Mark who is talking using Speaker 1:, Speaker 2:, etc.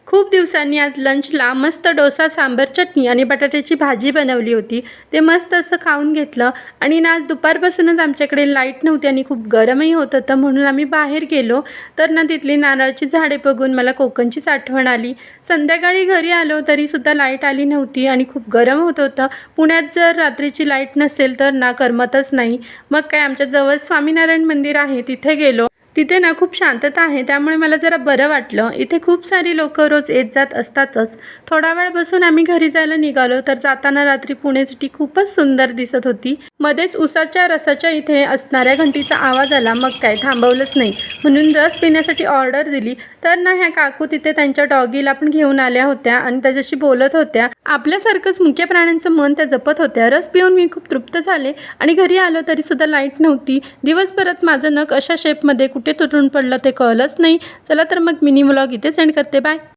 Speaker 1: खूप दिवसांनी आज लंचला मस्त डोसा, सांबर, चटणी आणि बटाट्याची भाजी बनवली होती. ते मस्त असं खाऊन घेतलं आणि ना आज दुपारपासूनच आमच्याकडे लाईट नव्हती आणि खूप गरमही होत होतं, म्हणून आम्ही बाहेर गेलो. तर ना तिथली नारळाची झाडे बघून मला कोकणचीच आठवण आली. संध्याकाळी घरी आलो तरीसुद्धा लाईट आली नव्हती आणि खूप गरम होत होतं. पुण्यात जर रात्रीची लाईट नसेल तर ना करमतच नाही. मग काय आमच्या जवळ स्वामीनारायण मंदिर आहे तिथे गेलो. तिथे ना खूप शांतता आहे, त्यामुळे मला जरा बरं वाटलं. इथे खूप सारी लोकं रोज येत जात असतातच. थोडा वेळ बसून आम्ही घरी जायला निघालो. तर जाताना रात्री पुणे सिटी खूपच सुंदर दिसत होती. मध्येच उसाच्या रसाच्या इथे असणाऱ्या घंटीचा आवाज आला. मग काय थांबवलंच नाही, म्हणून रस पिण्यासाठी ऑर्डर दिली. तर ना ह्या काकू तिथे त्यांच्या डॉगीला पण घेऊन आल्या होत्या आणि त्याच्याशी बोलत होत्या. आपल्यासारखंच मुक्या प्राण्यांचं मन त्या जपत होत्या. रस पिऊन मी खूप तृप्त झाले आणि घरी आलो तरीसुद्धा लाईट नव्हती. दिवसभरात माझं नख अशा शेपमध्ये कुठे तुटून पडलं ते कळलंच नाही. चला तर मग मिनी व्लॉग इथे सेंड करते. बाय.